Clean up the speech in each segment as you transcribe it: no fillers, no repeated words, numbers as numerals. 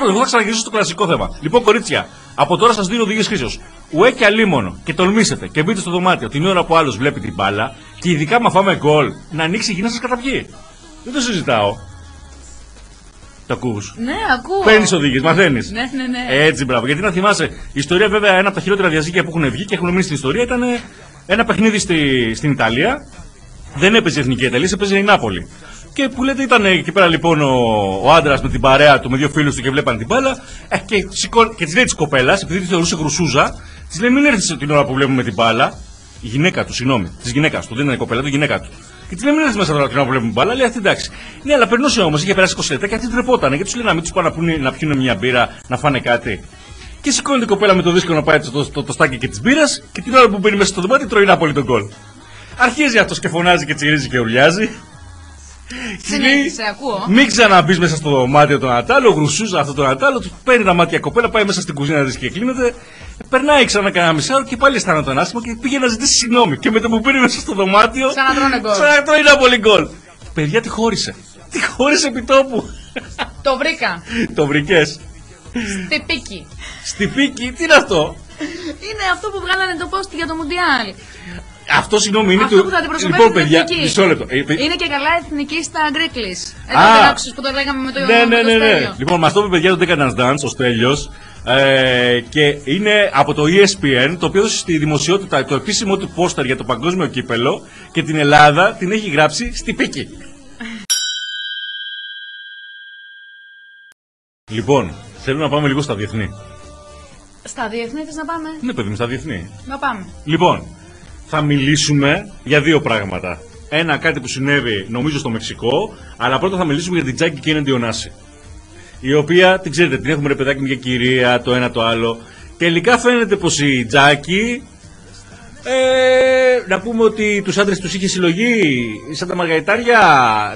Εγώ θα ξαναγυρίσω στο κλασικό θέμα. Λοιπόν, κορίτσια, από τώρα σας δίνω οδηγίες χρήσεως. Ουέ και αλίμονο και τολμήσετε και μπείτε στο δωμάτιο την ώρα που άλλος βλέπει την μπάλα και ειδικά μα φάμε γκολ να ανοίξει η γη να σας καταπιεί. Δεν το συζητάω. Το ακούς? Ναι, ακούω. Παίρνεις οδηγίες, μαθαίνεις. Ναι. Έτσι, μπράβο. Γιατί να θυμάσαι, η ιστορία βέβαια, ένα από τα χειρότερα διαζύγια που έχουν βγει και έχουν μείνει στην ιστορία ήταν ένα παιχνίδι στην Ιταλία. Δεν έπαιζε η Εθνική Ιταλία, έπαιζε η Νάπολη. Και που λέτε, ήταν εκεί πέρα λοιπόν ο άντρας με την παρέα του, με δύο φίλους του και βλέπαν την μπάλα. Και της λέει της κοπέλας, επειδή τη θεωρούσε γρουσούζα, της λέει: μην έρθεις την ώρα που βλέπουμε την μπάλα. Η γυναίκα του, συγγνώμη, της γυναίκας του, δεν είναι η κοπέλα του, η γυναίκα του. Και της λέει: μην έρθεις μέσα τώρα την ώρα που βλέπουμε την μπάλα. Λέει: αυτή εντάξει. Ναι, αλλά περνούσε όμως, είχε περάσει 20 λεπτά και αυτή τρεπότανε. Και τους λέει: να μην τους πάνε να πιούν μια μπύρα, να φάνε κάτι. Και σηκώνεται η κοπέλα με το δίσκο να πάει το στάκι και της μπύρας και την ώρα που μπαίνει μέσα στο δωμάτιο τρώει Νάπολη τον γκολ. Αρχίζει αυτός και φωνάζει και τσιρίζει και ουρλιάζει. Συνέχισε, ακούω. Μην ξαναμπείς μέσα στο δωμάτιο τον Ατάλο, γρουσούζα αυτό τον Ατάλο, του παίρνει τα μάτια κοπέλα, πάει μέσα στην κουζίνα της και κλείνεται. Περνάει ξανά κανένα μισάωρο και πάλι αισθάνεται τον άσχημα και πήγε να ζητήσει συγγνώμη. Και με το που πήρε μέσα στο δωμάτιο. Ξανατρώει Νάπολη γκολ. Παιδιά, τη χώρισε. Τη χώρισε επί τόπου. Το βρήκα. Το βρήκες? Στη Πίκη. Στη Πίκη, τι είναι αυτό? Είναι αυτό που βγάλανε το post για το Μουντιάλ. Αυτό συγγνώμη είναι αυτό του. Που θα αντιπροσωπεύει Λοιπόν, την παιδιά, εθνική. μισό λεπτό. Είναι και καλά εθνική στα Γκρίκλις. Εδώ δεν άκουσες που το λέγαμε με το Ναι. Λοιπόν, μας το είπε παιδιά το Decadence Dance, ο Στέλιος. Και είναι από το ESPN, το οποίο έδωσε στη δημοσιότητα το επίσημο του πόστερ για το παγκόσμιο κύπελο και την Ελλάδα την έχει γράψει στη Πίκη. Λοιπόν, θέλω να πάμε λίγο στα διεθνή. Στα διεθνή θες να πάμε? Ναι, παιδί μου, στα διεθνή. Να πάμε. Λοιπόν, θα μιλήσουμε για δύο πράγματα. Ένα, κάτι που συνέβη νομίζω στο Μεξικό, αλλά πρώτα θα μιλήσουμε για την Τζάκη Κέννεντι Ονάση. Η οποία, την ξέρετε, την έχουμε ρε παιδάκι μια κυρία, το ένα το άλλο. Τελικά φαίνεται πως η Τζάκη, να πούμε ότι τους άντρες τους είχε συλλογή, σαν τα μαργαριτάρια,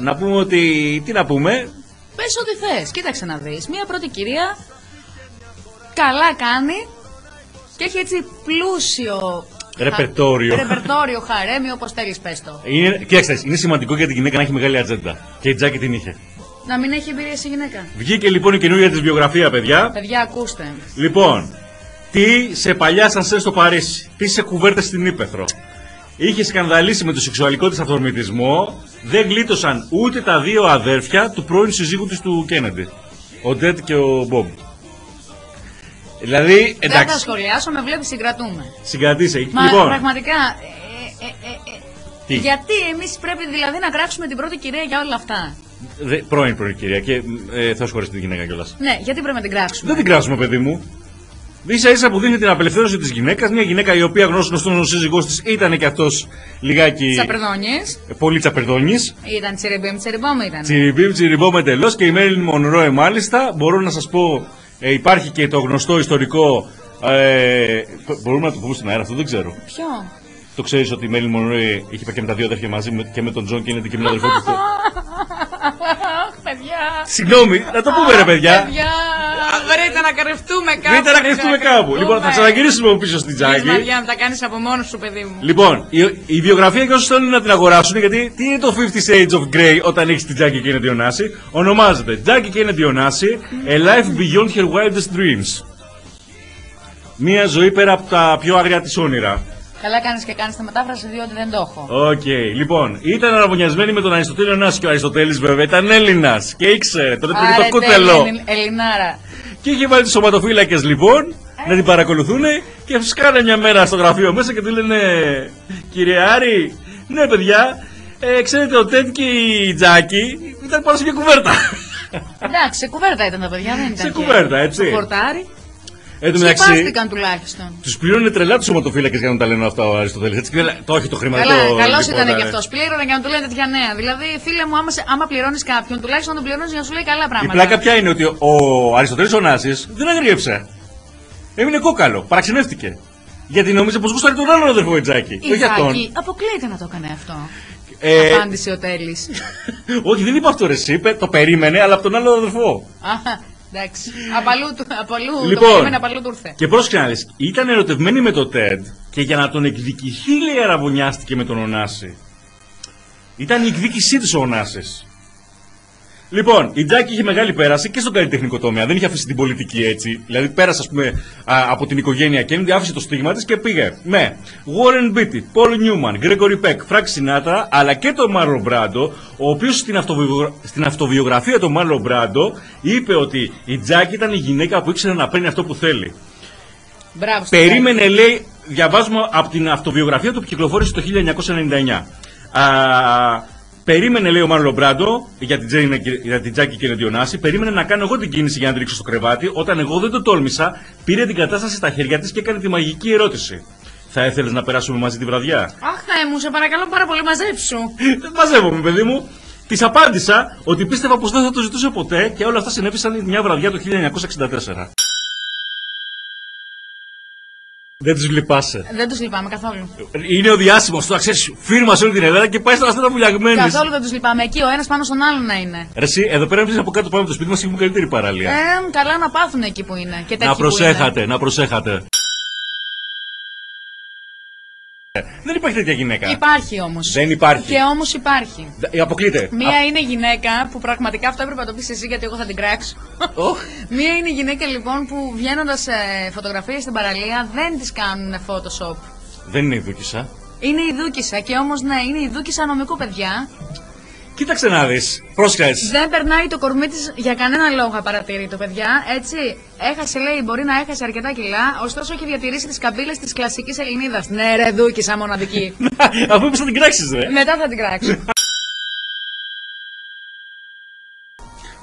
να πούμε ότι, τι να πούμε. Πες ό,τι θες, κοίταξε να δεις. Μια πρώτη κυρία, καλά κάνει και έχει έτσι πλούσιο ρεπερτόριο, χαρέμι, όπως θέλεις πες το. Κοίταξε, είναι σημαντικό για την γυναίκα να έχει μεγάλη ατζέντα. Και η Τζάκη την είχε. Να μην έχει εμπειρία σε γυναίκα. Βγήκε λοιπόν η καινούργια της βιογραφία, παιδιά. Παιδιά, ακούστε. Λοιπόν, τι σε παλιά σανσέρ στο Παρίσι, τι σε κουβέρτες στην Ύπαιθρο. Είχε σκανδαλίσει με το σεξουαλικό της αυθορμητισμό. Δεν γλίτωσαν ούτε τα δύο αδέρφια του πρώην συζύγου της του Κέννεντι. Ο Ντέτ και ο Μπομπ. Δηλαδή, εντάξει. Δεν θα σχολιάσω, με βλέπεις, συγκρατούμε. Συγκρατήσε. Μα λοιπόν, πραγματικά. Γιατί εμείς πρέπει δηλαδή να κράξουμε την πρώτη κυρία για όλα αυτά? Πρώην κυρία και θα σχολιάσει την γυναίκα κιόλας. Ναι, γιατί πρέπει να την κράξουμε? Δεν την κράξουμε, παιδί μου. Ίσα ίσα που δείχνει την απελευθέρωση της γυναίκας. Μια γυναίκα η οποία γνωστόν ο σύζυγός της ήταν και αυτός λιγάκι. Τσαπερδόνιες. Πολύ τσαπερδόνης. Ήταν τσιριμπίμ, τσιριμπόμ ήταν. Τσιριμπίμ, τσιριμπόμ εντελώς. Και η Μέριλιν Μονρόε μάλιστα. Μπορώ να σας πω, υπάρχει και το γνωστό ιστορικό. Μπορούμε να το πούμε στην αέρα αυτό, δεν ξέρω. Ποιο? Το ξέρεις ότι η Μέριλιν Μονρόε είχε πάει και με τα δύο αδέρφια μαζί και με τον Τζον Κέννεντι και με τον αδερφό του. Παιδιά. Συγγνώμη, να το πούμε ρε παιδιά. Παιδιά, βρείτε να κρυφτούμε κάπου. Βρείτε να κρυφτούμε κάπου. Λοιπόν, θα ξαναγυρίσουμε πίσω στην Τζάκη. Μαριά, να τα κάνεις από μόνος σου, παιδί μου. Λοιπόν, η βιογραφία για όσους θέλουν να την αγοράσουν, γιατί τι είναι το 50 Shades of Grey όταν έχεις την Τζάκη Κέννεντι Ονάση? Ονομάζεται Τζάκη Κέννεντι Ονάση, A Life Beyond Her Wildest Dreams. Μία ζωή πέρα από τα πιο άγρια της όνειρα. Καλά κάνεις και κάνεις τη μετάφραση, διότι δεν το έχω. Οκ, λοιπόν, ήταν αραβωνιασμένη με τον Αριστοτέλη Ονάση και ο Αριστοτέλης βέβαια ήταν Έλληνας και ήξερε τον έπαιρνε το κούτελο. Ελληνάρα. Και είχε βάλει τους σωματοφύλακες λοιπόν να την παρακολουθούν και σκάνε μια μέρα στο γραφείο μέσα και του λένε κύριε Άρη, ναι παιδιά, ξέρετε ο Τέντ και η Τζάκη ήταν πάνω σε μια κουβέρτα. Εντάξει, σε κουβέρτα ήταν τα παιδιά, δεν ήταν. Σε κουβέρτα, έτσι. Πορτάρι. Σκεπάστηκαν τουλάχιστον. Τους πλήρωνε τρελά τους σωματοφύλακες για να τα λένε αυτά ο Αριστοτέλης. Έτσι, το όχι το χρήμα. Καλός ήταν και αυτός. Πλήρωνε για να του λένε τέτοια νέα. Δηλαδή, φίλε μου, άμα πληρώνεις κάποιον, τουλάχιστον να τον πληρώνεις για να σου λέει καλά πράγματα. Η πλάκα ποια είναι ότι ο Αριστοτέλης ο Νάσης δεν αγρίεψε. Έμεινε κόκαλο, παραξενεύτηκε. Γιατί νόμιζε πως γούσταρε τον άλλον αδερφό Τζάκη. Η Τζάκη αποκλείεται να το έκανε αυτό. Απάντησε ο Τέλης. Όχι, δεν είπε αυτό ρε εσύ, το περίμενε, αλλά από τον άλλο αδερφό. Εντάξει. Απαλού λοιπόν, το περίμενε, απαλού του ήρθε. Και πρόσεξε να δεις, ήταν ερωτευμένη με το Τέντ και για να τον εκδικηθεί λέει αραβωνιάστηκε με τον Ονάση. Ήταν η εκδίκησή της ο Ονάσης. Λοιπόν, η Τζάκη είχε μεγάλη πέραση και στον καλλιτεχνικό τομέα. Δεν είχε αφήσει την πολιτική έτσι. Δηλαδή, πέρασε, ας πούμε, από την οικογένεια Kennedy, άφησε το στίγμα της και πήγε με Warren Beatty, Paul Newman, Gregory Peck, Frank Sinatra, αλλά και τον Marlon Brando, ο οποίος στην αυτοβιογραφία του Marlon Brando είπε ότι η Τζάκη ήταν η γυναίκα που ήξερε να παίρνει αυτό που θέλει. Μπράβο, περίμενε, λέει, διαβάζουμε από την αυτοβιογραφία του που κυκλοφόρησε το 1999. Περίμενε, λέει ο Μάρλον Μπράντο, για την Τζάκη και Onassis, περίμενε να κάνω εγώ την κίνηση για να την ρίξω στο κρεβάτι. Όταν εγώ δεν το τόλμησα, πήρε την κατάσταση στα χέρια της και έκανε τη μαγική ερώτηση. Θα ήθελες να περάσουμε μαζί τη βραδιά? Αχ, Θεέ μου, σε παρακαλώ πάρα πολύ, μαζέψου. Μαζεύομαι, παιδί μου. Της απάντησα ότι πίστευα πως δεν θα το ζητούσε ποτέ και όλα αυτά συνέβησαν μια βραδιά το 1964. Δεν τους λυπάσαι? Δεν τους λυπάμαι καθόλου. Είναι ο διάσημος, το ξέρεις, φίρμα σε όλη την Ελλάδα και πάει στα αστέρα βουλιαγμένης. Καθόλου δεν τους λυπάμαι. Εκεί ο ένας πάνω στον άλλον να είναι. Ρε εσύ, εδώ πέρα εμείς από κάτω πάμε από το σπίτι μας και έχουμε καλύτερη παραλία. Καλά να πάθουν εκεί που είναι. Και να προσέχατε, να προσέχατε. Δεν υπάρχει τέτοια γυναίκα. Υπάρχει όμως. Δεν υπάρχει. Και όμως υπάρχει. Αποκλείται. Μία είναι γυναίκα που πραγματικά αυτό έπρεπε να το πεις εσύ γιατί εγώ θα την κράξω. Μία είναι γυναίκα λοιπόν που βγαίνοντας σε φωτογραφίες στην παραλία δεν τις κάνουν Photoshop. Δεν είναι η Δούκισσα. Είναι η Δούκισσα και όμως ναι, είναι η Δούκισσα νομικού, παιδιά. Κοίταξε να δεις. Πρόσχες. Δεν περνάει το κορμί της για κανένα λόγο απαρατήρητο, παιδιά. Έτσι, έχασε, λέει, μπορεί να έχασε αρκετά κιλά, ωστόσο έχει διατηρήσει τις καμπύλες της κλασικής Ελληνίδας. Ναι, ρε, Δούκισσα μοναδική. Αφού είπες θα την κράξεις, ρε. Μετά θα την κράξω.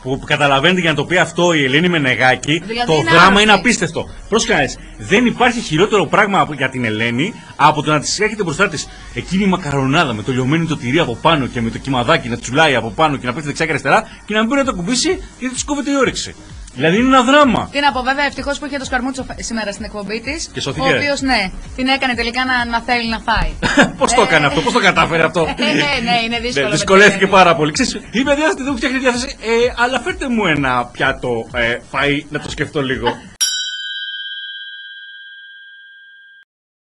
Που καταλαβαίνετε για να το πει αυτό η Ελένη Μενεγάκη, δηλαδή το δράμα είναι απίστευτο. Πρόσεχε, δεν υπάρχει χειρότερο πράγμα για την Ελένη από το να τη έρχεται μπροστά τη εκείνη η μακαρονάδα με το λιωμένο το τυρί από πάνω και με το κυμαδάκι να τσουλάει από πάνω και να πέφτει δεξιά και αριστερά και να μην μπορεί να το κουμπίσει γιατί τη κόβεται η όρεξη. Δηλαδή είναι ένα δράμα. Τι να πω, βέβαια, ευτυχώς που είχε το Σκαρμούτσο σήμερα στην εκπομπή της. Και σωθήκε. Ο οποίος, ναι, την έκανε τελικά να θέλει να φάει. Πώς το έκανε αυτό, πώς το κατάφερε αυτό. Ναι, είναι δύσκολο. Δυσκολεύτηκε πάρα πολύ. Ξέρεις, η παιδιά δεν φτιάχνει διάθεση, αλλά φέρτε μου ένα πιάτο φαΐ να το σκεφτώ λίγο.